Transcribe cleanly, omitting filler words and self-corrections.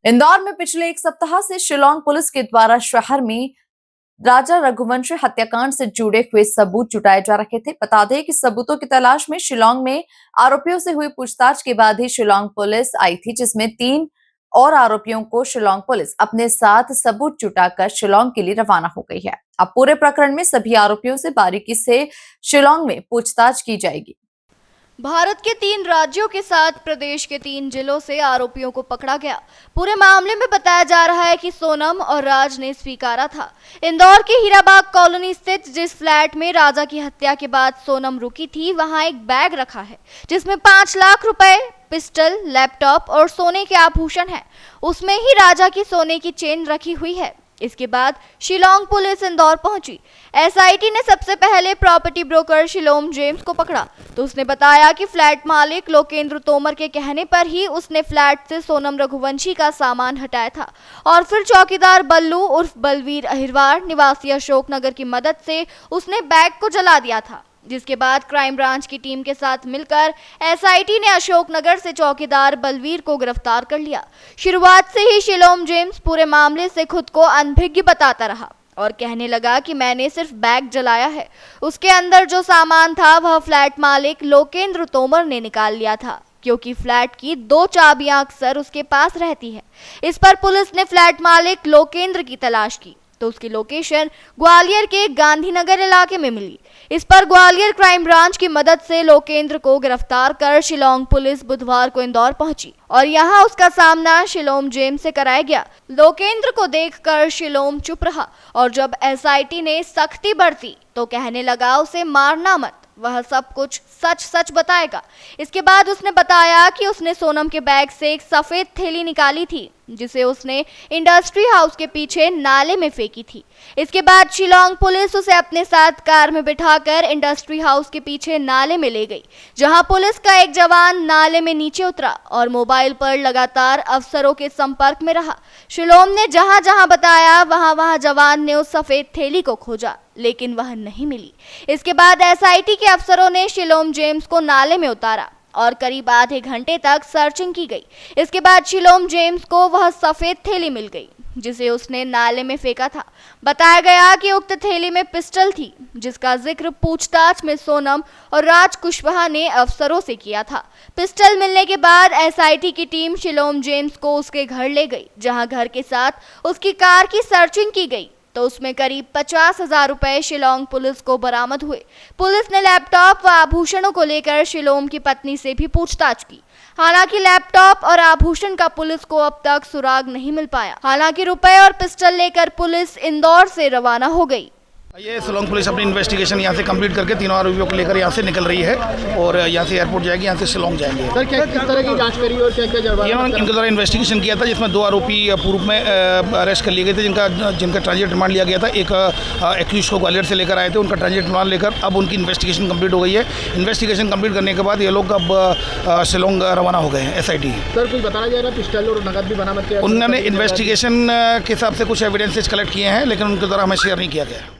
इंदौर में पिछले एक सप्ताह से शिलांग पुलिस के द्वारा शहर में राजा रघुवंशी हत्याकांड से जुड़े हुए सबूत जुटाए जा रहे थे। बता दें कि सबूतों की तलाश में शिलांग में आरोपियों से हुई पूछताछ के बाद ही शिलांग पुलिस आई थी, जिसमें 3 और आरोपियों को शिलांग पुलिस अपने साथ सबूत जुटाकर शिलांग के लिए रवाना हो गई है। अब पूरे प्रकरण में सभी आरोपियों से बारीकी से शिलांग में पूछताछ की जाएगी। भारत के 3 राज्यों के साथ प्रदेश के 3 जिलों से आरोपियों को पकड़ा गया। पूरे मामले में बताया जा रहा है कि सोनम और राज ने स्वीकारा था। इंदौर के हीराबाग कॉलोनी स्थित जिस फ्लैट में राजा की हत्या के बाद सोनम रुकी थी, वहां एक बैग रखा है जिसमें 5 लाख रुपए, पिस्टल, लैपटॉप और सोने के आभूषण है। उसमें ही राजा की सोने की चेन रखी हुई है। इसके बाद शिलांग पुलिस इंदौर पहुंची। एसआईटी ने सबसे पहले प्रॉपर्टी ब्रोकर शिलोम जेम्स को पकड़ा तो उसने बताया कि फ्लैट मालिक लोकेंद्र तोमर के कहने पर ही उसने फ्लैट से सोनम रघुवंशी का सामान हटाया था और फिर चौकीदार बल्लू उर्फ बलवीर अहिरवार निवासी अशोकनगर की मदद से उसने बैग को जला दिया था। जिसके बाद क्राइम ब्रांच की टीम के साथ मिलकर एसआईटी ने अशोकनगर से चौकीदार बलवीर को गिरफ्तार कर लिया। शुरुआत से ही शिलोम जेम्स पूरे मामले से खुद को अनभिज्ञ बताता रहा और कहने लगा कि मैंने सिर्फ बैग जलाया है, उसके अंदर जो सामान था वह फ्लैट मालिक लोकेंद्र तोमर ने निकाल लिया था, क्योंकि फ्लैट की 2 चाबियां अक्सर उसके पास रहती है। इस पर पुलिस ने फ्लैट मालिक लोकेंद्र की तलाश की तो उसकी लोकेशन ग्वालियर के गांधीनगर इलाके में मिली। इस पर ग्वालियर क्राइम ब्रांच की मदद से लोकेंद्र को गिरफ्तार कर शिलांग पुलिस बुधवार को इंदौर पहुंची और यहां उसका सामना शिलोम जेम्स से कराया गया। लोकेंद्र को देखकर शिलोम चुप रहा और जब एसआईटी ने सख्ती बरती तो कहने लगा उसे मारना मत, वह सब कुछ सच सच बताएगा। इसके बाद उसने बताया कि उसने सोनम के बैग से एक सफेद थैली निकाली थी जिसे उसने इंडस्ट्री हाउस के पीछे नाले में फेंकी थी। इसके बाद शिलांग पुलिस उसे अपने साथ कार में बिठाकर इंडस्ट्री हाउस के पीछे नाले में ले गई, जहां पुलिस का एक जवान नाले में नीचे उतरा और मोबाइल पर लगातार अफसरों के संपर्क में रहा। शिलोम ने जहां जहां बताया वहां जवान ने उस सफेद थैली को खोजा, लेकिन वह नहीं मिली। इसके बाद एसआईटी के अफसरों ने शिलोम जेम्स को नाले में उतारा और करीब आधे घंटे तक सर्चिंग की गई। इसके बाद शिलोम जेम्स को वह सफेद थैली मिल गई जिसे उसने नाले में फेंका था। बताया गया कि उक्त थैली में पिस्टल थी, जिसका जिक्र पूछताछ में सोनम और राज कुशवाहा ने अफसरों से किया था। पिस्टल मिलने के बाद एसआईटी की टीम शिलोम जेम्स को उसके घर ले गई, जहां घर के साथ उसकी कार की सर्चिंग की गई तो उसमें करीब 50,000 रुपए शिलांग पुलिस को बरामद हुए। पुलिस ने लैपटॉप व आभूषणों को लेकर शिलोम की पत्नी से भी पूछताछ की। हालांकि लैपटॉप और आभूषण का पुलिस को अब तक सुराग नहीं मिल पाया। हालांकि रुपए और पिस्टल लेकर पुलिस इंदौर से रवाना हो गई। ये शिलांग पुलिस अपनी इन्वेस्टिगेशन यहाँ से कंप्लीट करके 3 आरोपियों को लेकर यहाँ से निकल रही है और यहाँ से एयरपोर्ट जाएगी, यहाँ से शिलांग जाएंगे। सर, किस तरह की जांच करी और क्या इनके द्वारा इन्वेस्टिगेशन किया था, जिसमें 2 आरोपी पूर्व में अरेस्ट कर लिए गए थे, जिनका ट्रांजिट रिमांड लिया गया था। एक एक्यूज को ग्वालियर से लेकर आए थे, उनका ट्रांजिट रिमांड लेकर अब उनकी इन्वेस्टिगेशन कंप्लीट हो गई है। इन्वेस्टिगेशन कंप्लीट करने के बाद ये लोग अब शिलांग रवाना हो गए हैं एसआईटी। सर, कुछ बताया जा रहा है पिस्टल और नकद भी बरामद किया? उन्होंने इन्वेस्टिगेशन के हिसाब से कुछ एविडेंसेज कलेक्ट किए हैं, लेकिन उनके द्वारा हमें शेयर नहीं किया गया।